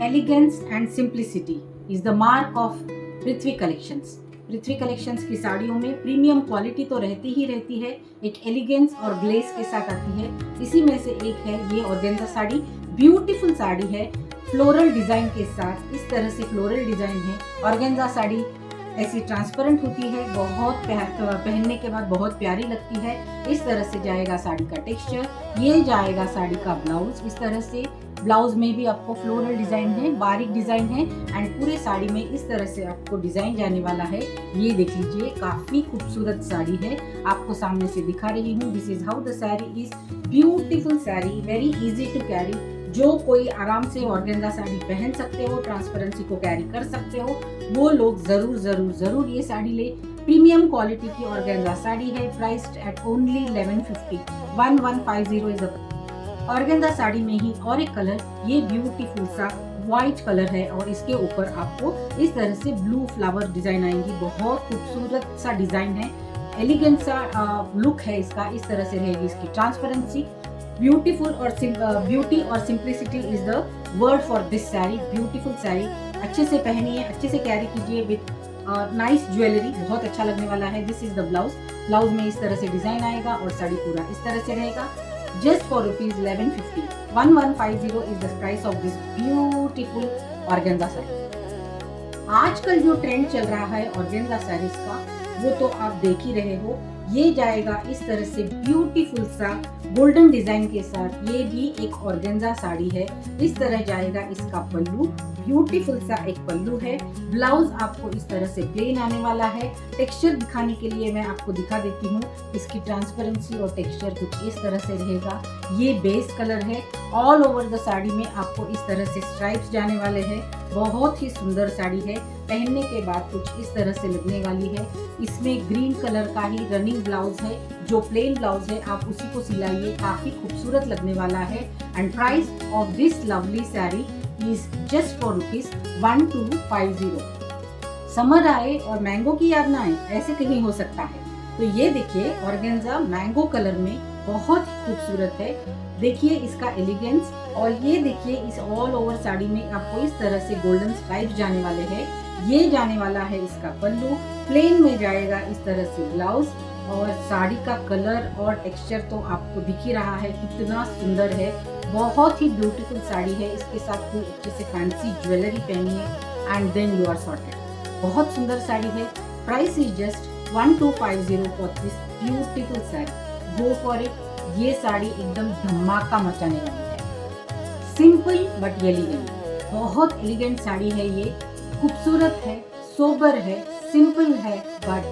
Elegance and simplicity is the mark of Prithvi collections. Prithvi collections की साड़ियों में प्रीमियम क्वालिटी तो रहती ही रहती है, एक एलिगेंस और ग्लेस के साथ आती है। इसी में से एक है ये ऑर्गेन्जा साड़ी। ब्यूटीफुल साड़ी है, फ्लोरल डिजाइन के साथ। इस तरह से फ्लोरल डिजाइन है। ऑर्गेन्जा साड़ी ऐसी ट्रांसपेरेंट होती है, बहुत पहनने के बाद बहुत प्यारी लगती है। इस तरह से जाएगा साड़ी का टेक्सचर। ये जाएगा साड़ी का ब्लाउज। इस तरह से ब्लाउज में भी आपको फ्लोरल डिजाइन है, बारीक डिजाइन है एंड पूरे साड़ी में इस तरह से आपको डिजाइन जाने वाला है। ये देख लीजिए, काफी खूबसूरत साड़ी है। आपको सामने से दिखा रही हूँ। This is how the sari is. Beautiful sari, very easy to carry. जो कोई आराम से ऑर्गेन्जा साड़ी पहन सकते हो, ट्रांसपेरेंसी को कैरी कर सकते हो, वो लोग जरूर जरूर जरूर ये साड़ी ले। प्रीमियम क्वालिटी की ऑर्गेन्जा साड़ी है, priced eight only 1150। 1150 is organza sari में ही और एक कलर, ये ब्यूटीफुल सा व्हाइट कलर है और इसके ऊपर आपको इस तरह से ब्लू फ्लावर डिजाइन आएंगी। बहुत खूबसूरत सा डिजाइन है, एलिगेंट सा लुक है इसका। इस तरह से रहेगी इसकी ट्रांसपेरेंसी। ब्यूटीफुल और ब्यूटी और simplicity is the word for this sari. Beautiful sari, अच्छे से पहनिए, अच्छे से कैरी कीजिए विद नाइस ज्वेलरी, बहुत अच्छा लगने वाला है। This is the blouse. Blouse में इस तरह से डिजाइन आएगा और साड़ी पूरा इस तरह से रहेगा। Just for ₹1150। 1150 is the price of this beautiful organza sari. आजकल जो ट्रेंड चल रहा है ऑर्गेन्जा साड़ीज का, वो तो आप देख ही रहे हो। ये जाएगा इस तरह से ब्यूटीफुल सा गोल्डन डिजाइन के साथ। ये भी एक ऑर्गेन्जा साड़ी है। इस तरह जाएगा इसका पल्लू, ब्यूटीफुल सा एक पल्लू है। ब्लाउज आपको इस तरह से प्लेन आने वाला है। टेक्सचर दिखाने के लिए मैं आपको दिखा देती हूँ। इसकी ट्रांसपेरेंसी और टेक्सचर कुछ इस तरह से रहेगा। ये बेस कलर है। ऑल ओवर द साड़ी में आपको इस तरह से स्ट्राइप्स जाने वाले हैं। बहुत ही सुंदर साड़ी है, पहनने के बाद कुछ इस तरह से लगने वाली है। इसमें ग्रीन कलर का ही रनिंग ब्लाउज है, जो प्लेन ब्लाउज है आप उसी को सिलाइए, काफी खूबसूरत लगने वाला है। And price of this lovely sari is just for ₹1250। Summer आए और मैंगो की याद ना आए, ऐसे कहीं हो सकता है? तो ये देखिए, ऑर्गेन्जा मैंगो कलर में बहुत खूबसूरत है। देखिए इसका एलिगेंस, और ये देखिए इस ऑल ओवर साड़ी में आपको इस तरह से गोल्डन स्ट्राइप जाने वाले हैं। ये जाने वाला है इसका पल्लू। प्लेन में जाएगा इस तरह से ब्लाउज। और साड़ी का कलर और टेक्सचर तो आपको दिख ही रहा है कितना सुंदर है। बहुत ही ब्यूटीफुल साड़ी है। इसके साथ कोई अच्छे से फैंसी ज्वेलरी पहनिए and then you are sorted. बहुत सुंदर साड़ी है। Price is just 1250 for this beautiful sari. Go for it. ये साड़ी एकदम धमाका मचाने वाली है। सिंपल बट एलिगेंट, बहुत एलिगेंट साड़ी है ये। खूबसूरत है, सोबर है, सिंपल है बट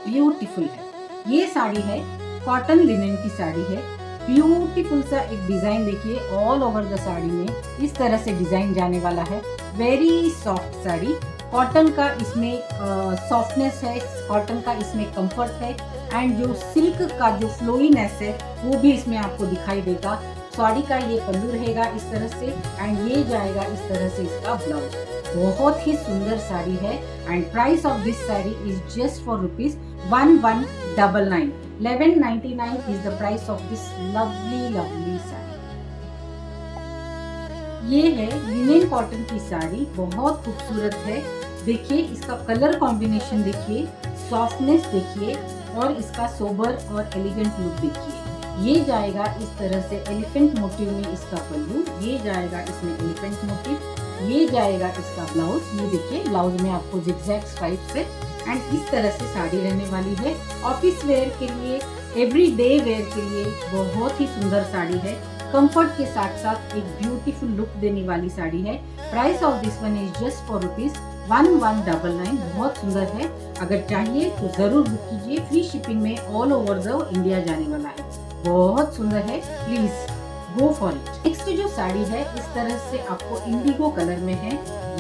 ब्यूटीफुल है। ये साड़ी है कॉटन लिनन की साड़ी है। ब्यूटीफुल सा एक डिजाइन देखिए, ऑल ओवर द साड़ी में इस तरह से डिजाइन जाने वाला है। वेरी सॉफ्ट साड़ी, कॉटन का इसमें सॉफ्टनेस है, कॉटन का इसमें कंफर्ट है एंड जो सिल्क का जो फ्लोईनेस है वो भी इसमें आपको दिखाई देगा। साड़ी का ये पल्लू रहेगा इस तरह से एंड ये जाएगा इस तरह से इसका ब्लाउज। बहुत ही सुंदर साड़ी है and price of this sari is just for ₹1199। 1199 is the price of this lovely lovely sari. ये है लिनन कॉटन की साड़ी, बहुत खूबसूरत है। देखिए इसका कलर कॉम्बिनेशन देखिए, सॉफ्टनेस देखिए और इसका सोबर और एलिगेंट लुक देखिए। ये जाएगा इस तरह से एलिफेंट मोटिव में इसका पल्लू। ये जाएगा इसमें एलिफेंट मोटिव। ये जाएगा इसका ब्लाउज। ये देखिए ब्लाउज में आपको जिगजैग स्ट्राइप्स है एंड इस तरह से साड़ी रहने वाली है। ऑफिस वेयर के लिए, एवरीडे वेयर के लिए बहुत ही सुंदर साड़ी है। कंफर्ट के साथ साथ एक ब्यूटीफुल लुक देने वाली साड़ी है। Price of this one is just for ₹1199। बहुत सुंदर है। अगर चाहिए तो जरूर बुक कीजिए। फ्री शिपिंग में ऑल ओवर द इंडिया जाने वाला है। बहुत सुंदर है, please go for it. Next जो साड़ी है इस तरह से आपको इंडिगो कलर में है।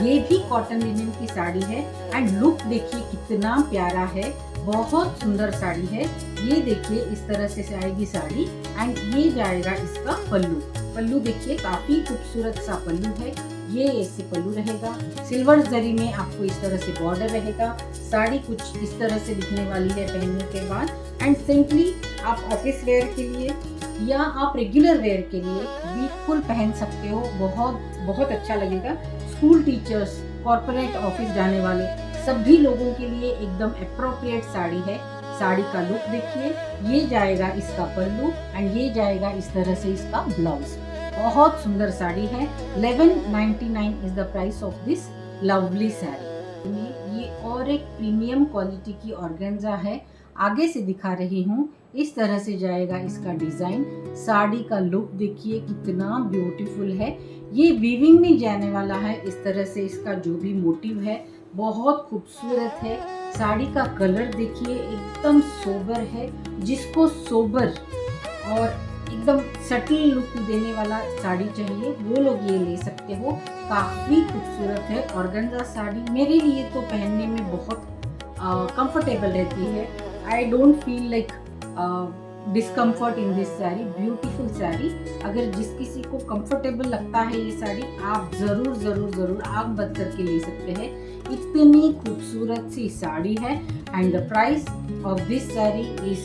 ये भी कॉटन लिनन की साड़ी है एंड लुक देखिए कितना प्यारा है। बहुत सुंदर साड़ी है। ये देखिए इस तरह से आएगी साड़ी एंड ये जाएगा इसका पल्लू। पल्लू देखिए काफी खूबसूरत सा पल्लू है। ये ऐसे पल्लू रहेगा। सिल्वर जरी में आपको इस तरह से बॉर्डर रहेगा। साड़ी कुछ इस तरह से दिखने वाली है पहनने के बाद एंड सिंपली आप ऑफिस वेयर के लिए या आप रेगुलर वेयर के लिए बिल्कुल पहन सकते हो। बहुत बहुत अच्छा लगेगा। स्कूल टीचर्स, कॉर्पोरेट ऑफिस जाने वाले सभी लोगों के लिए एकदम अप्रोप्रिएट साड़ी है। साड़ी का लुक देखिए, ये जाएगा इसका पल्लू एंड ये जाएगा इस तरह से इसका ब्लाउज। बहुत सुंदर साड़ी है। 1199 is the price of this lovely sari. ये और एक प्रीमियम क्वालिटी की ऑर्गेन्जा है। आगे से दिखा रही हूँ। इस तरह से जाएगा इसका डिजाइन। साड़ी का लुक देखिए कितना ब्यूटीफुल है। ये वीविंग में जाने वाला है। इस तरह से इसका जो भी मोटिव है बहुत खूबसूरत है। साड़ी का कलर देखिए एकदम सोबर है। जिसको सोबर और एकदम सटल लुक देने वाला साड़ी चाहिए वो लोग ये ले सकते हो। काफ़ी खूबसूरत है। ऑर्गेन्जा साड़ी मेरे लिए तो पहनने में बहुत कंफर्टेबल रहती है। I don't feel like discomfort in this sari. Beautiful sari. अगर जिस किसी को कंफर्टेबल लगता है ये साड़ी, आप ज़रूर ज़रूर ज़रूर आँख बंद करके ले सकते हैं। इतनी खूबसूरत सी साड़ी है and the price of this sari is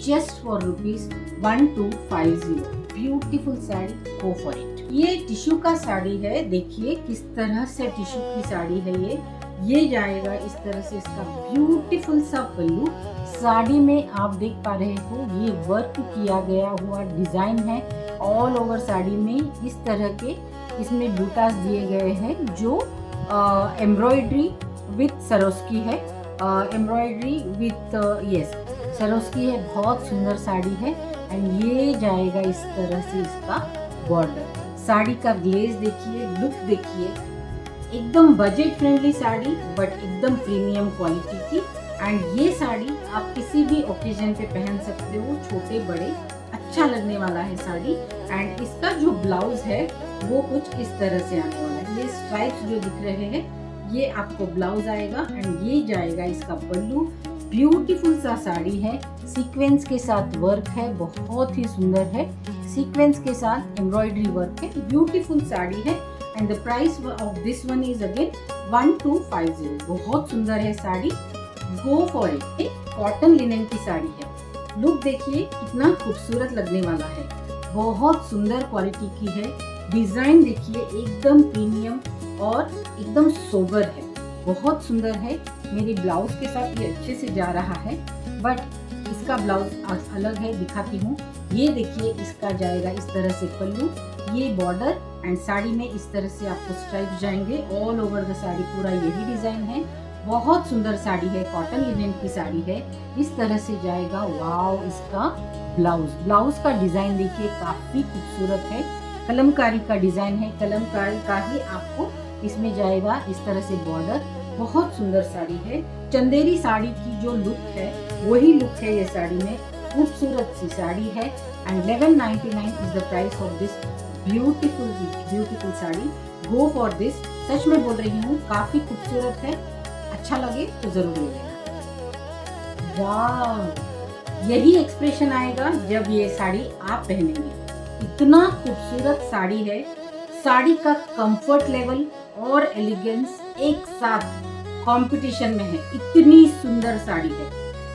just for ₹1250। Beautiful sari, go for it. ये टिश्यू का साड़ी है। देखिए किस तरह से टिश्यू की साड़ी है ये जाएगा इस तरह से इसका ब्यूटीफुल सा पल्लू। साड़ी में आप देख पा रहे हो ये वर्क किया गया हुआ डिजाइन है। ऑल ओवर साड़ी में इस तरह के इसमें बूटास दिए गए हैं जो एम्ब्रॉयडरी विथ सरोस्की है। एम्ब्रॉयडरी विथ यस सरोस्की है। बहुत सुंदर साड़ी है एंड ये जाएगा इस तरह से इसका बॉर्डर। साड़ी का ग्लेज देखिए, लुक देखिए, एकदम बजट फ्रेंडली साड़ी बट एकदम प्रीमियम क्वालिटी की। एंड ये साड़ी आप किसी भी ओकेजन पे पहन सकते हो, छोटे बड़े, अच्छा लगने वाला है साड़ी। एंड इसका जो ब्लाउज है वो कुछ इस तरह से आने वाला है। ये स्ट्राइप्स जो दिख रहे हैं ये आपको ब्लाउज आएगा एंड ये जाएगा इसका पल्लू। ब्यूटीफुल सा साड़ी है। सीक्वेंस के साथ वर्क है, बहुत ही सुंदर है। सीक्वेंस के साथ एम्ब्रॉयडरी वर्क है। ब्यूटीफुल साड़ी है and the price of this one is again 1250। बहुत सुंदर है sari, go for it. Cotton linen की साड़ी है। लुक देखिए कितना खूबसूरत लगने वाला है। बहुत सुंदर क्वालिटी की है। डिजाइन देखिए एकदम प्रीमियम और एकदम सोबर है। बहुत सुंदर है। मेरी ब्लाउज के साथ ये अच्छे से जा रहा है बट इसका ब्लाउज अलग है, दिखाती हूँ। ये देखिए इसका जाएगा इस तरह से पल्लू, ये बॉर्डर एंड साड़ी में इस तरह से आपको स्ट्राइप जाएंगे। ऑल ओवर द साड़ी पूरा यही डिजाइन है। बहुत सुंदर साड़ी है। कॉटन लिनन की साड़ी है। इस तरह से जाएगा। वाव, इसका ब्लाउज का डिजाइन देखिए काफी खूबसूरत है। कलमकारी का डिजाइन है। कलमकारी का ही आपको इसमें जाएगा इस तरह से बॉर्डर। बहुत सुंदर साड़ी है। चंदेरी साड़ी की जो लुक है वही लुक है ये साड़ी में। खूबसूरत सी साड़ी है and 1199 is the price of this beautiful sari. Go for this. सच में बोल रही हूँ, काफी खूबसूरत है। अच्छा लगे तो जरूर ले लेना। वाह, यही एक्सप्रेशन आएगा जब ये साड़ी आप पहनेंगे। इतना खूबसूरत साड़ी है। साड़ी का कंफर्ट लेवल और एलिगेंस एक साथ कंपटीशन में है। इतनी सुंदर साड़ी है।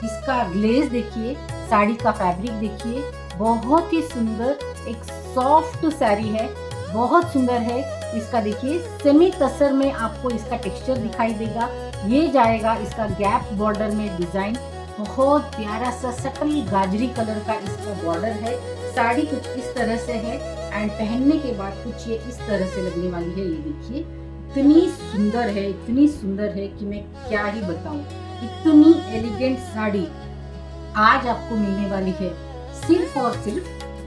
इसका ग्लेज देखिए, साड़ी का फैब्रिक देखिए, बहुत ही सुंदर एक सॉफ्ट साड़ी है। बहुत सुंदर है। इसका देखिए सेमी तसर में आपको इसका टेक्सचर दिखाई देगा। ये जाएगा इसका गैप बॉर्डर में डिजाइन। बहुत प्यारा सा सटल गाजरी कलर का इसका बॉर्डर है। साड़ी कुछ इस तरह से है एंड पहनने के बाद कुछ ये इस तरह से लगने वाली है। ये देखिए इतनी सुंदर है, इतनी सुंदर है कि मैं क्या ही बताऊं। इतनी एलिगेंट साड़ी आज आपको मिलने वाली है सिर्फ और सिर्फ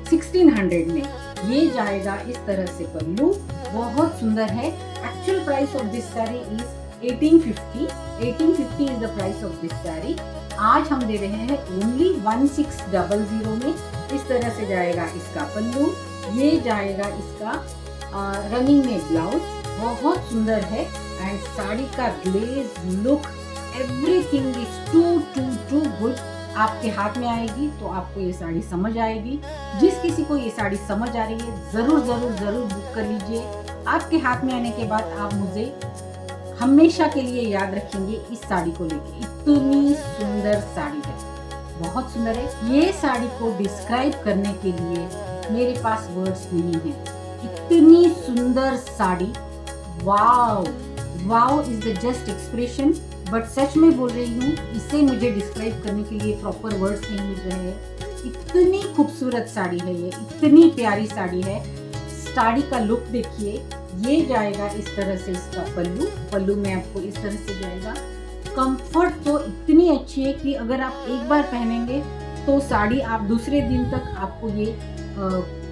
1600 में। ये जाएगा इस तरह से पल्लू। बहुत सुंदर है। Actual price of this sari is 1850 is the price of this sari. आज हम दे रहे हैं ओनली 1600 में। इस तरह से जाएगा इसका पल्लू। ये जाएगा इसका रनिंग में ब्लाउज। बहुत सुंदर है एंड साड़ी का glaze, look, everything is too good. आपके हाथ में आएगी तो आपको ये साड़ी समझ आएगी। जिस किसी को ये साड़ी समझ आ रही है जरूर जरूर जरूर बुक कर लीजिए। आपके हाथ में आने के बाद आप मुझे हमेशा के लिए याद रखेंगे इस साड़ी को लेके। इतनी सुंदर साड़ी है। बहुत सुंदर है। ये साड़ी को डिस्क्राइब करने के लिए मेरे पास वर्ड्स नहीं है। इतनी सुंदर sari, wow wow is the just expression. But सच में बोल रही हूँ, इसे मुझे डिस्क्राइब करने के लिए प्रॉपर वर्ड्स नहीं मिल रहे हैं। इतनी खूबसूरत साड़ी है ये, इतनी प्यारी साड़ी है। साड़ी का लुक देखिए, ये जाएगा इस तरह से इसका पल्लू में आपको इस तरह से जाएगा। कंफर्ट तो इतनी अच्छी है कि अगर आप एक बार पहनेंगे तो साड़ी आप दूसरे दिन तक आपको ये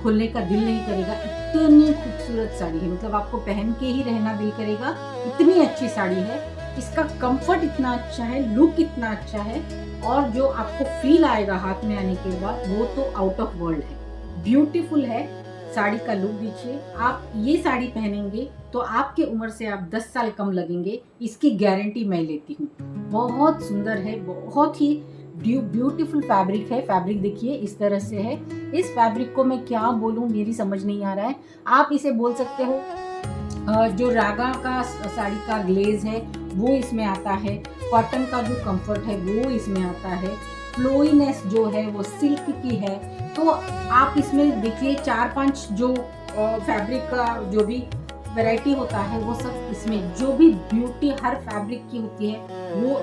खोलने का दिल नहीं करेगा। इतनी खूबसूरत साड़ी है, मतलब आपको पहन के ही रहना दिल करेगा, इतनी अच्छी साड़ी है। इसका कंफर्ट इतना अच्छा है, लुक इतना अच्छा है, और जो आपको फील आएगा हाथ में आने के बाद वो तो आउट ऑफ वर्ल्ड है। ब्यूटीफुल है साड़ी का लुक। दीजिए, आप ये साड़ी पहनेंगे तो आपके उम्र से आप 10 साल कम लगेंगे, इसकी गारंटी मैं लेती हूँ। बहुत सुंदर है, बहुत ही ब्यूटीफुल फैब्रिक है। फैब्रिक देखिए इस तरह से है। इस फैब्रिक को मैं क्या बोलूँ, मेरी समझ नहीं आ रहा है। आप इसे बोल सकते हो जो रागा का साड़ी का ग्लेज है वो इसमें आता है, कॉटन का जो कंफर्ट है वो इसमें आता है, फ्लोइनेस जो है वो सिल्क की है। तो आप इसमें देखिए 4-5 जो फैब्रिक का जो भी वैरायटी होता है वो सब इसमें, जो भी ब्यूटी हर फैब्रिक की होती है वो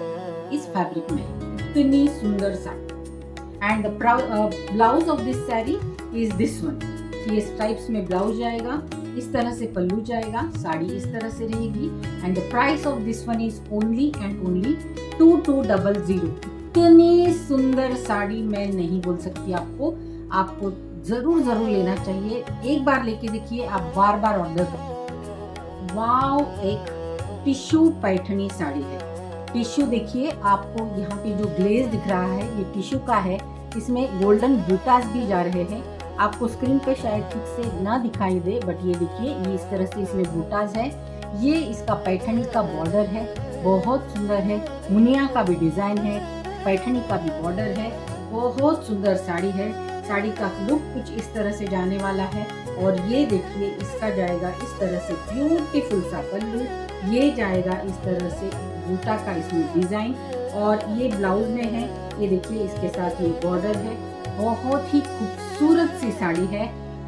इस फैब्रिक में। इतनी सुंदर sari. And the blouse of this sari is this one. ये स्ट्राइप्स में ब्लाउज जाएगा, इस तरह से पल्लू जाएगा, साड़ी इस तरह से रहेगी। And the price of this one is only and only 2200। इतनी सुंदर साड़ी मैं नहीं बोल सकती आपको जरूर लेना चाहिए। एक बार लेके देखिए, आप बार बार ऑर्डर करें। वाव, एक टिश्यू पैठनी साड़ी है। टिश्यू देखिए, आपको यहाँ पे जो ग्लेज दिख रहा है ये टिश्यू का है। इसमें गोल्डन बूटास भी जा रहे हैं। आपको स्क्रीन पे शायद ठीक से ना दिखाई दे, बट ये देखिए, ये इस तरह से इसमें बूटास है। ये इसका पैठनी का बॉर्डर है, बहुत सुंदर है। मुनिया का भी डिजाइन है, पैठनी का भी बॉर्डर है। बहुत सुंदर साड़ी है। साड़ी का लुक कुछ इस तरह से जाने वाला है। और ये देखिए, इसका जाएगा इस तरह से ब्यूटीफुल सा पल्लू, ये जाएगा इस तरह से बूटा का इसमें डिजाइन, और ये ब्लाउज में है। ये देखिए, इसके साथ ये बॉर्डर है। बहुत ही खूबसूरत सी साड़ी है।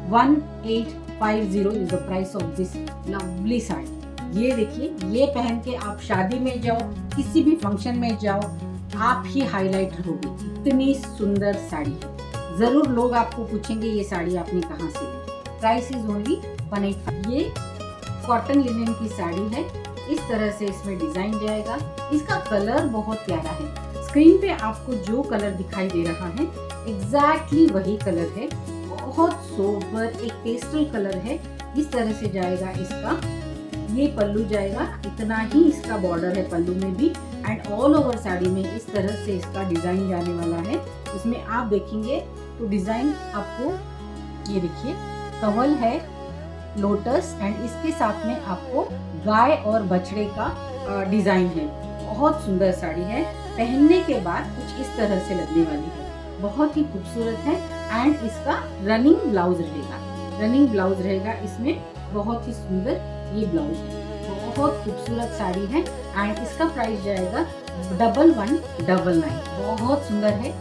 1850 is the price of this lovely sari. ये देखिए, ये पहन के आप शादी में जाओ, किसी भी फंक्शन में जाओ, आप ही हाईलाइट रहोगे। इतनी सुंदर साड़ी है। जरूर लोग आपको पूछेंगे ये साड़ी आपने कहाँ से ली। Price is only 185। ये कॉटन लिनन की साड़ी है। इस तरह से इसमें डिजाइन जाएगा। इसका कलर बहुत प्यारा है। स्क्रीन पे आपको जो कलर दिखाई दे रहा है एग्जैक्टली वही कलर है। बहुत सोबर एक पेस्टल कलर है। इस तरह से जाएगा इसका, ये पल्लू जाएगा, इतना ही इसका बॉर्डर है पल्लू में भी। एंड ऑल ओवर साड़ी में इस तरह से इसका डिजाइन जाने वाला है। इसमें आप देखेंगे तो डिजाइन आपको, ये देखिए, कंवल है, लोटस, एंड इसके साथ में आपको गाय और बछड़े का डिजाइन है। बहुत सुंदर साड़ी है। पहनने के बाद कुछ इस तरह से लगने वाली है। बहुत ही खूबसूरत है। एंड इसका रनिंग ब्लाउज रहेगा इसमें। बहुत ही सुंदर ये ब्लाउज है। बहुत खूबसूरत साड़ी है। एंड इसका प्राइस जाएगा 1199। बहुत सुंदर है,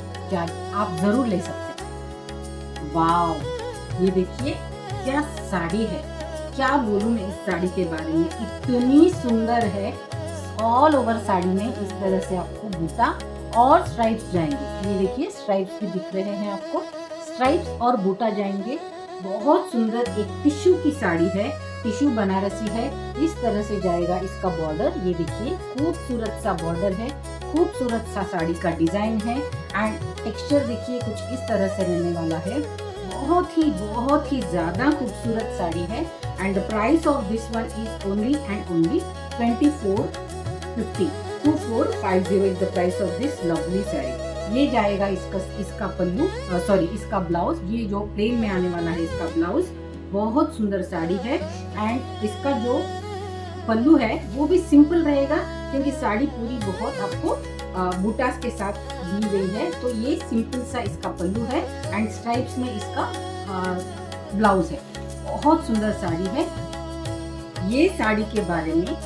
आप जरूर ले सकते हैं। वाव, ये देखिए क्या साड़ी है, क्या बोलूं मैं इस साड़ी के बारे में। इतनी सुंदर है। ऑल ओवर साड़ी में इस तरह से आपको बूटा और स्ट्राइप्स जाएंगे। ये देखिए, स्ट्राइप्स भी दिख रहे हैं आपको, स्ट्राइप्स और बूटा जाएंगे। बहुत सुंदर एक टिश्यू की साड़ी है, टिश्यू बनारसी है। इस तरह से जाएगा इसका बॉर्डर। ये देखिए, खूबसूरत सा बॉर्डर है, खूबसूरत सा साड़ी का डिजाइन है। एंड टेक्सचर देखिए कुछ इस तरह से रहने वाला है। बहुत ही ज्यादा खूबसूरत साड़ी है। And the price of this one is only and only 2450। 2450 is the price of this lovely sari. ये जाएगा इसका पल्लू, सॉरी इसका ब्लाउज। ये जो प्लेन में आने वाला है इसका ब्लाउज। बहुत सुंदर साड़ी है। एंड इसका जो पल्लू है वो भी सिंपल रहेगा, क्योंकि साड़ी पूरी बहुत आपको बूटास के साथ दी गई है। तो ये सिंपल सा इसका पल्लू है। एंड स्ट्राइप्स में इसका ब्लाउज है। बहुत सुंदर साड़ी है। ये साड़ी के बारे में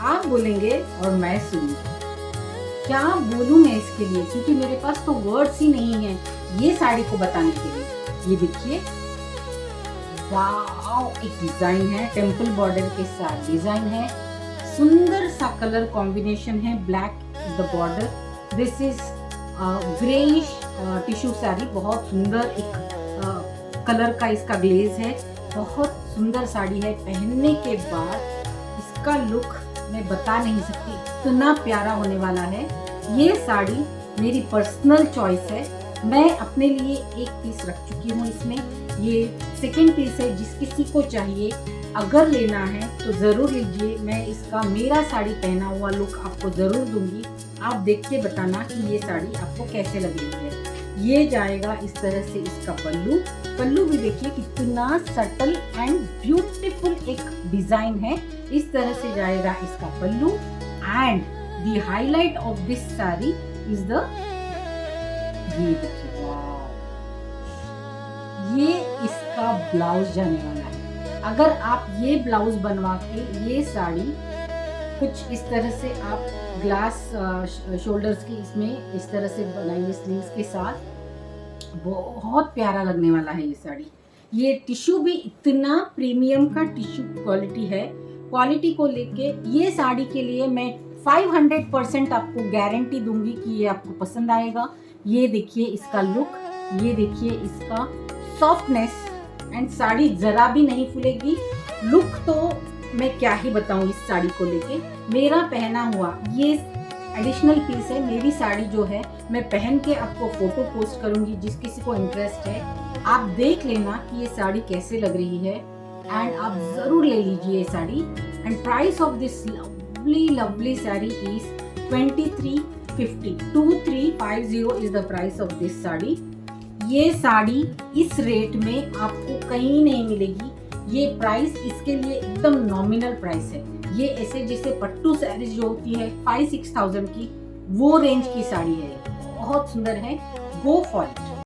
आप बोलेंगे और मैं सुनूंगी। क्या बोलूँ मैं इसके लिए, क्योंकि मेरे पास तो वर्ड्स ही नहीं है ये साड़ी को बताने के लिए। ये देखिए, वाओ, एक डिजाइन है, टेम्पल बॉर्डर के साथ डिजाइन है, सुंदर सा कलर कॉम्बिनेशन है, black the border. This is greyish tissue sari, बहुत सुंदर एक कलर का इसका ग्लेज है, बहुत सुंदर साड़ी है। पहनने के बाद इसका लुक मैं बता नहीं सकती, इतना प्यारा होने वाला है। ये साड़ी मेरी पर्सनल चॉइस है, मैं अपने लिए एक पीस रख चुकी हूँ इसमें, ये सेकंड पीस है। जिस किसी को चाहिए अगर लेना है तो ज़रूर लीजिए। मैं इसका मेरा साड़ी पहना हुआ लुक आपको ज़रूर दूंगी, आप देख के बताना कि ये साड़ी आपको कैसे लग रही है। ये जाएगा इस तरह से इसका पल्लू, पल्लू भी देखिए कितना सटल एंड ब्यूटीफुल एक डिजाइन है। इस तरह से जाएगा इसका pallu and the highlight of this sari is the, ये देखिए, ये इसका ब्लाउज जाने वाला है। अगर आप ये ब्लाउज बनवा के ये साड़ी कुछ इस तरह से आप ग्लास शोल्डर्स की इसमें इस तरह से बनाइए स्लीव्स के साथ, बहुत प्यारा लगने वाला है ये साड़ी। ये टिश्यू भी इतना प्रीमियम का टिश्यू क्वालिटी है। क्वालिटी को लेके ये साड़ी के लिए मैं 500% आपको गारंटी दूंगी कि ये आपको पसंद आएगा। ये देखिए इसका लुक, ये देखिए इसका सॉफ्टनेस एंड साड़ी जरा भी नहीं फूलेगी। लुक तो मैं क्या ही बताऊं इस साड़ी को लेके। मेरा पहना हुआ ये एडिशनल पीस है, मेरी साड़ी जो है मैं पहन के आपको फोटो पोस्ट करूंगी, जिस किसी को इंटरेस्ट है आप देख लेना कि ये साड़ी कैसे लग रही है एंड आप जरूर ले लीजिए ये sari. And price of this lovely sari is 2350 2350 is the price of this sari. ये साड़ी इस रेट में आपको कहीं नहीं मिलेगी। ये प्राइस इसके लिए एकदम नॉमिनल प्राइस है। ये ऐसे जैसे पट्टू साड़ीज जो होती है 5-6 थाउजेंड की, वो रेंज की साड़ी है, बहुत सुंदर है। गो फॉर इट।